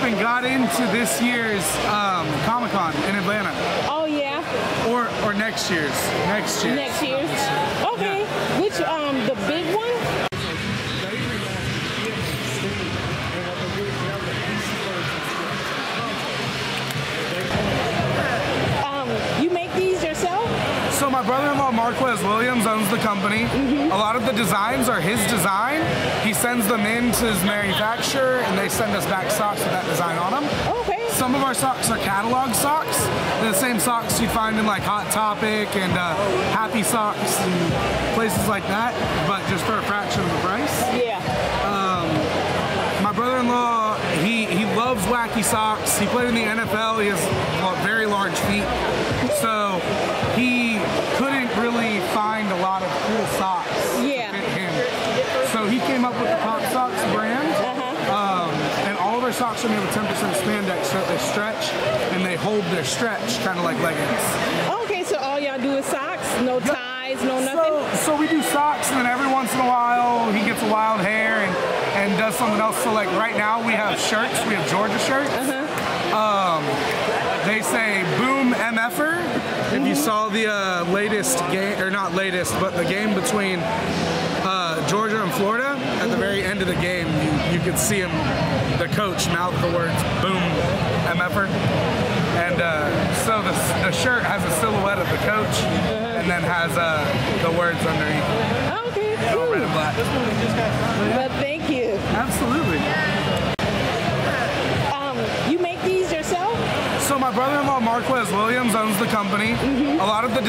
and got into this year's Comic-Con in Atlanta. Oh yeah. Or next year's. Next year's. Next year's. Okay. Yeah. Which the big one? You make these yourself? So my brother-in-law Marquez Williams owns the company. A lot of the designs are his design. He sends them in to his manufacturer, and they send us back socks with that design on them. Okay. Some of our socks are catalog socks. They're the same socks you'd find in like Hot Topic and Happy Socks and places like that, but just for a fraction of the price. Yeah. My brother-in-law, he loves wacky socks. He played in the NFL. He has very large feet. So he couldn't really find a lot of cool socks to fit him. So he came up with the Pop Socks brand. And all of our socks are made with 10% spandex, so they stretch and they hold their stretch, kind of like leggings. Okay, so all y'all do is socks? No ties, no nothing? So we do socks, and then every once in a while he gets a wild hair and does something else. So like right now we have shirts. We have Georgia shirts. They say "Boom MFer." If you saw the latest game, or not latest, but the game between Georgia and Florida, at the very end of the game, you could see him, the coach, mouth the words "Boom MFer." And so the shirt has a silhouette of the coach, and then has the words underneath. Okay, all red and black. Well, thank you. Absolutely. You make these yourself? So my brother-in-law Marquez Williams owns the company. A lot of the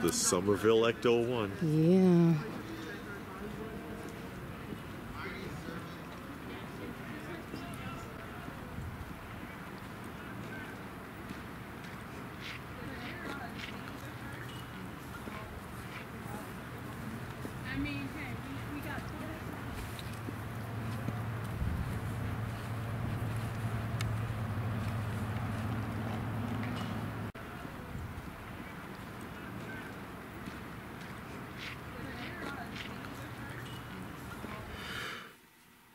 the Somerville Ecto-1. Yeah.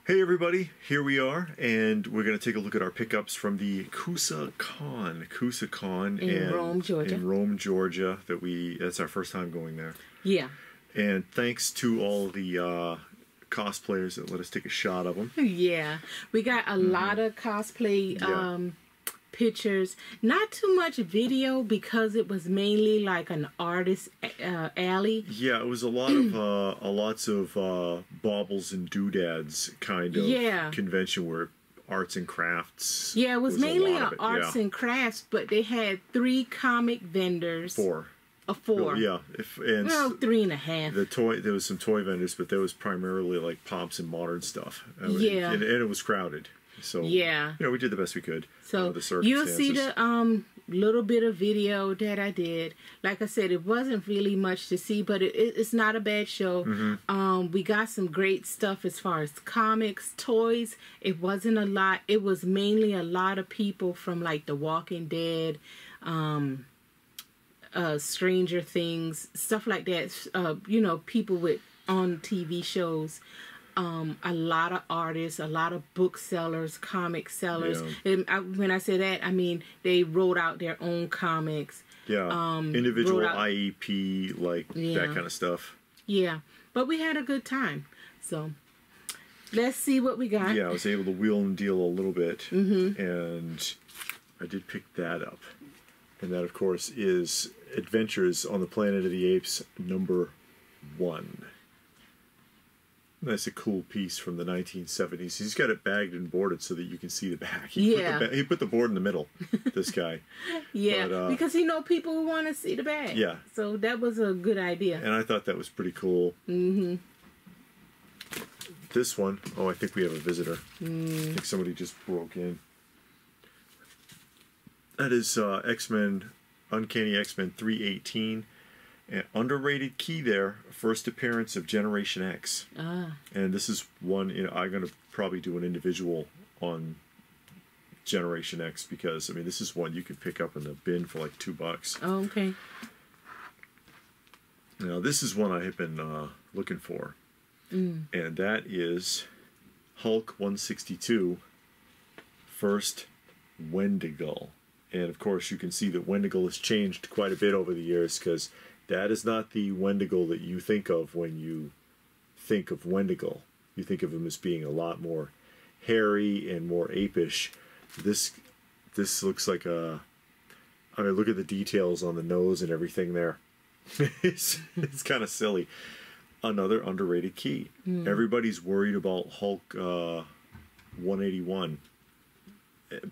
Hey everybody, here we are, and we're going to take a look at our pickups from the Coosa Con. In Rome, Georgia. In Rome, Georgia. That's our first time going there. Yeah. And thanks to all the cosplayers that let us take a shot of them. Yeah. We got a lot of cosplay pictures, not too much video because it was mainly like an artist alley. Yeah, it was a lot of lots of baubles and doodads kind of convention where arts and crafts. Yeah, it was mainly arts and crafts, but they had 3 comic vendors. 4. A 4. Yeah, and 3.5. There was some toy vendors, but there was primarily like pops and modern stuff. And it was crowded. So yeah, we did the best we could. So the you'll see the little bit of video that I did. Like I said, it wasn't really much to see, but it's not a bad show. We got some great stuff as far as comics, toys. It wasn't a lot. It was mainly a lot of people from like The Walking Dead, Stranger Things, stuff like that. People with on TV shows. A lot of artists, a lot of booksellers, comic sellers. And when I say that, I mean they wrote out their own comics. Yeah, individual IEP, that kind of stuff. Yeah, but we had a good time. So let's see what we got. Yeah, I was able to wheel and deal a little bit, and I did pick that up. And that, of course, is Adventures on the Planet of the Apes #1. That's a cool piece from the 1970s. He's got it bagged and boarded so that you can see the back. He put the board in the middle, this guy. Because he know people who want to see the bag. Yeah. So that was a good idea. And I thought that was pretty cool. This one, I think we have a visitor. I think somebody just broke in. That is X-Men, Uncanny X-Men 318. An underrated key there, first appearance of Generation X. And this is one, I'm going to probably do an individual on Generation X because, I mean, this is one you can pick up in the bin for like $2. Oh, okay. Now, this is one I have been looking for. And that is Hulk 162, first Wendigo. And, of course, you can see that Wendigo has changed quite a bit over the years because that is not the Wendigo that you think of when you think of Wendigo. You think of him as being a lot more hairy and more apish. This looks like look at the details on the nose and everything there. It's kind of silly. Another underrated key. Everybody's worried about Hulk 181.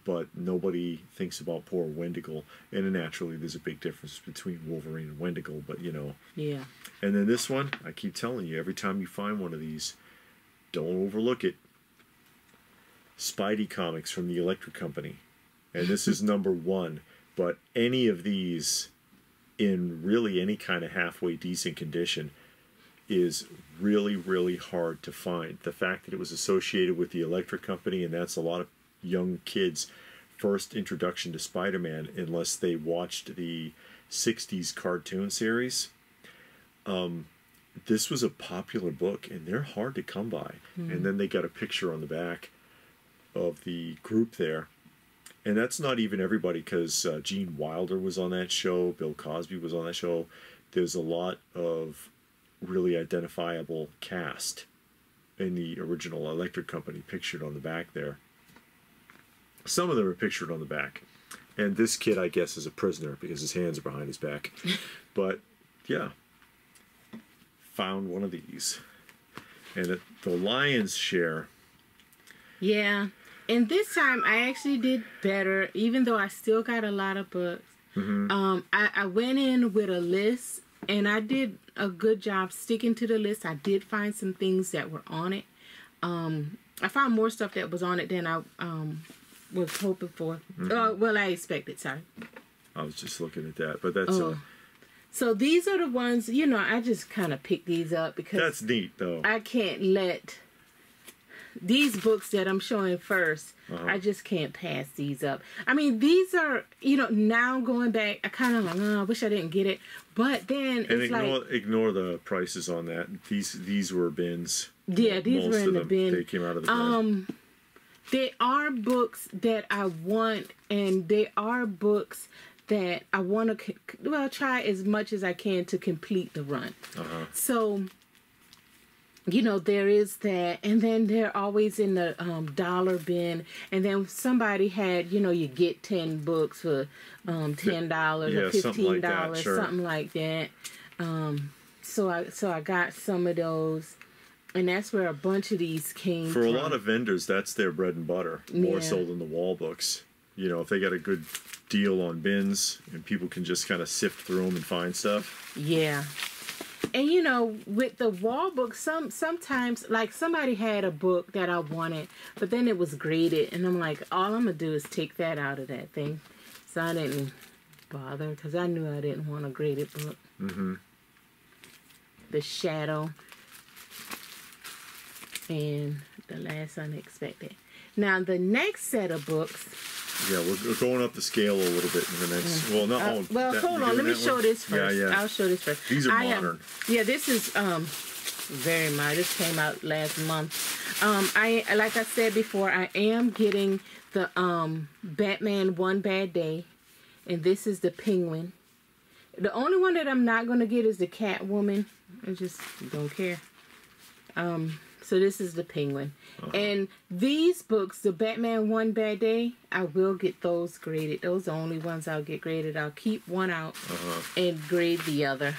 But nobody thinks about poor Wendigo. And naturally, there's a big difference between Wolverine and Wendigo, but Yeah. And then this one, I keep telling you, every time you find one of these, don't overlook it. Spidey comics from the Electric Company. And this is #1. But any of these, in really any kind of halfway decent condition, is really, really hard to find. The fact that it was associated with the Electric Company, and that's a lot of young kids' first introduction to Spider-Man, unless they watched the 60s cartoon series. This was a popular book, and they're hard to come by. And then they got a picture on the back of the group there. And that's not even everybody, because Gene Wilder was on that show, Bill Cosby was on that show. There's a lot of really identifiable cast in the original Electric Company pictured on the back there. Some of them are pictured on the back. And this kid, I guess, is a prisoner because his hands are behind his back. But, yeah. Found one of these. And the lion's share. Yeah. And this time, I actually did better, even though I still got a lot of books. I went in with a list, and I did a good job sticking to the list. I did find some things that were on it. I found more stuff that was on it than I was hoping for. Well, I expected, sorry. I was just looking at that, but that's... So these are the ones, I just kind of picked these up because... That's neat, though. I can't let... These books that I'm showing first, I just can't pass these up. I mean, these are, now going back, I kind of like, I wish I didn't get it. But then it's ignore the prices on that. These were bins. Yeah, these were in the bin. They came out of the bin. There are books that I want, and there are books that I want to, try as much as I can to complete the run. So, you know, there is that, and then they're always in the dollar bin, and then somebody had, you know, you get 10 books for $10 or $15, something like that. So I got some of those, and that's where a bunch of these came For from. a lot of vendors, that's their bread and butter, more so than the wall books. You know, if they got a good deal on bins and people can just kind of sift through them and find stuff. Yeah. And, you know, with the wall books, sometimes, like, somebody had a book that I wanted, but then it was graded, and I'm like, all I'm going to do is take that out of that thing. So I didn't bother, because I knew I didn't want a graded book. Mm-hmm. The Shadow. And The Last Unexpected. Now, the next set of books... Yeah, we're going up the scale a little bit in the next... Well, not all... hold on. Let me show this first. Yeah. I'll show this first. These are modern. Yeah, this is very modern. This came out last month. Like I said before, I am getting the Batman One Bad Day. And this is the Penguin. The only one that I'm not going to get is the Catwoman. I just don't care. So this is the Penguin. And these books, the Batman One Bad Day, I will get those graded. Those are the only ones I'll get graded. I'll keep one out and grade the other.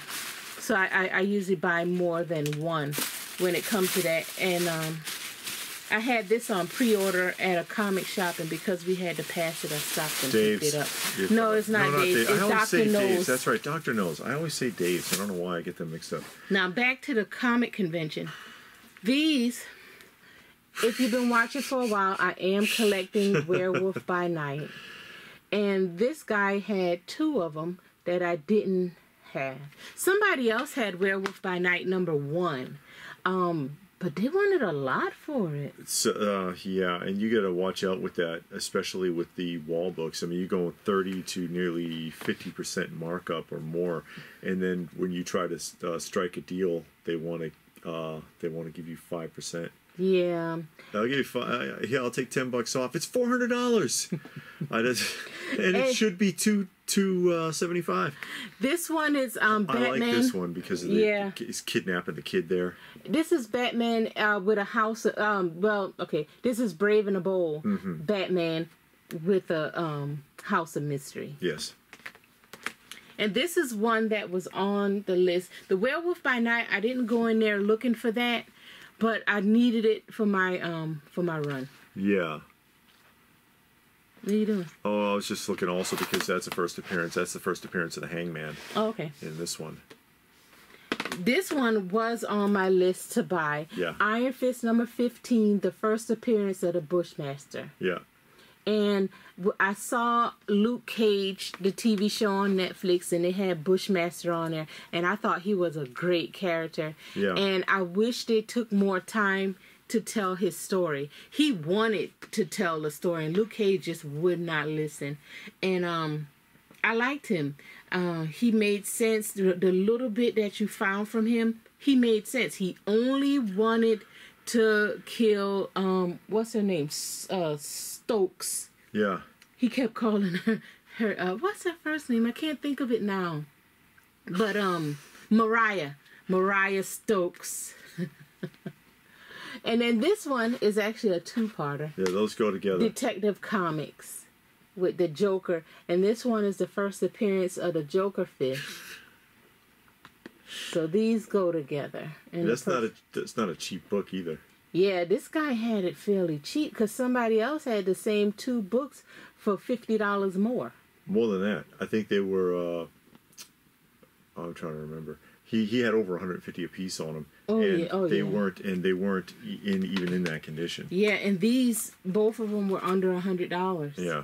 So I usually buy more than one when it comes to that. And I had this on pre-order at a comic shop, and because we had to pass it, I stopped and picked it up. No, it's not Dave's. It's Dr. Knows. That's right, Dr. Knows. I always say Dave's. I don't know why I get them mixed up. Now, back to the comic convention. These, if you've been watching for a while, I am collecting Werewolf by Night. And this guy had 2 of them that I didn't have. Somebody else had Werewolf by Night #1. But they wanted a lot for it. So, yeah, and you got to watch out with that, especially with the wall books. I mean, you're going 30 to nearly 50% markup or more. And then when you try to strike a deal, they want to give you 5%. Yeah. I'll give you yeah, I'll take $10 off. It's $400. And it should be $275. This one is Batman. I like this one because of he's kidnapping the kid there. This is Batman with a house. This is Brave and the Bold. Batman with a house of mystery. Yes. And this is one that was on the list. The Werewolf by Night, I didn't go in there looking for that, but I needed it for my run. Yeah. What are you doing? Oh, I was just looking also because that's the first appearance. That's the first appearance of the Hangman. Oh, okay. In this one. This one was on my list to buy. Yeah. Iron Fist #15, the first appearance of the Bushmaster. Yeah. And I saw Luke Cage, the TV show on Netflix, and they had Bushmaster on there. And I thought he was a great character. Yeah. And I wish they took more time to tell his story. He wanted to tell the story, and Luke Cage just would not listen. And I liked him. He made sense. The little bit that you found from him, he made sense. He only wanted to kill, what's her name? Stokes. Yeah. He kept calling her what's her first name? I can't think of it now. But, Mariah Stokes. And then this one is actually a 2-parter. Yeah, those go together. Detective Comics with the Joker. And this one is the first appearance of the Joker fish. So these go together. And that's not a cheap book either. Yeah, this guy had it fairly cheap because somebody else had the same 2 books for $50 more. More than that. I think they were, I'm trying to remember. He had over 150 a piece on them. They weren't even in that condition. Yeah, and these, both of them were under $100. Yeah.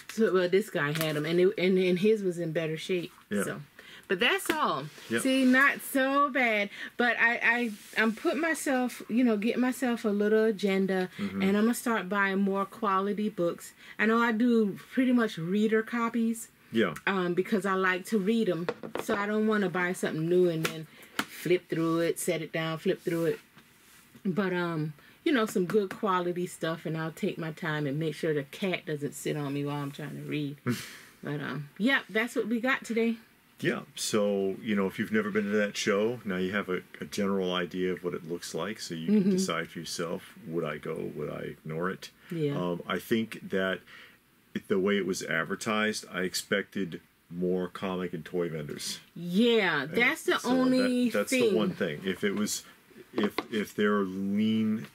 So, well, this guy had them, and his was in better shape. Yeah. So. But that's all. Yep. See, not so bad. But I'm putting myself, getting myself a little agenda, and I'm going to start buying more quality books. I know I do pretty much reader copies. Yeah. Because I like to read them. So I don't want to buy something new and then flip through it, set it down, flip through it. But, some good quality stuff, and I'll take my time and make sure the cat doesn't sit on me while I'm trying to read. But, yeah, that's what we got today. Yeah, so, you know, if you've never been to that show, now you have a general idea of what it looks like, so you can decide for yourself, would I go, would I ignore it? Yeah. I think that the way it was advertised, I expected more comic and toy vendors. Yeah, that's the only that's thing. the one thing. If it was, if they're leaning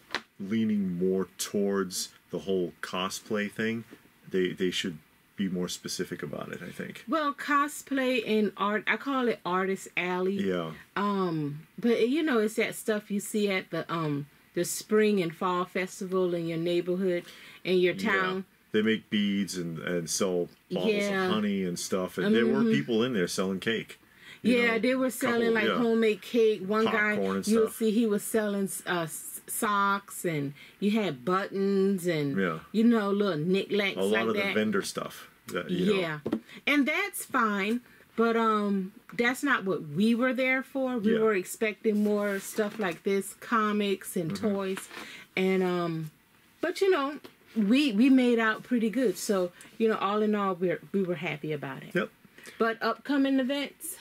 more towards the whole cosplay thing, they should be more specific about it, I think. Well, cosplay and art, I call it Artist Alley. Yeah. But you know, it's that stuff you see at the spring and fall festival in your neighborhood, in your town. Yeah. They make beads and sell bottles of honey and stuff, and there were people in there selling cake. Yeah, they were selling homemade cake. One guy, you'll see, he was selling socks, and you had buttons and you know, little knickknacks like that. A lot of the vendor stuff. That, you know. And that's fine, but that's not what we were there for. We were expecting more stuff like this, comics and toys, and but you know, we made out pretty good. So you know, all in all, we were happy about it. Yep. But upcoming events.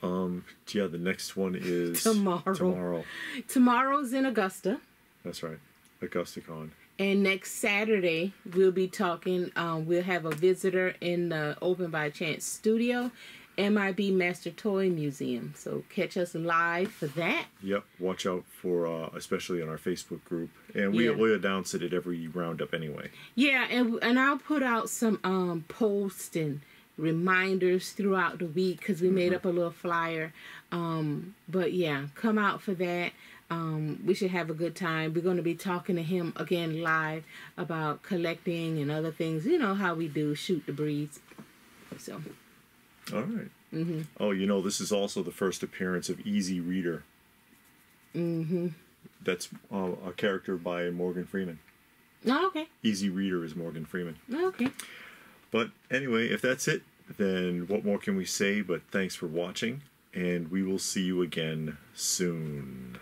Yeah, the next one is tomorrow. Tomorrow's in Augusta. That's right, Augusta Con. And next Saturday we'll be talking. We'll have a visitor in the Open by Chance studio, MIB Master Toy Museum. So catch us live for that. Yep. Watch out for, especially in our Facebook group, and we announce it at every roundup anyway. Yeah, and I'll put out some posts and reminders throughout the week because we made up a little flyer. But yeah, come out for that. We should have a good time. We're going to be talking to him again live about collecting and other things. You know how we do, shoot the breeze. So. All right. Oh, you know, this is also the first appearance of Easy Reader. That's a character by Morgan Freeman. Oh, okay. Easy Reader is Morgan Freeman. Okay. But anyway, if that's it, then what more can we say but thanks for watching, and we will see you again soon.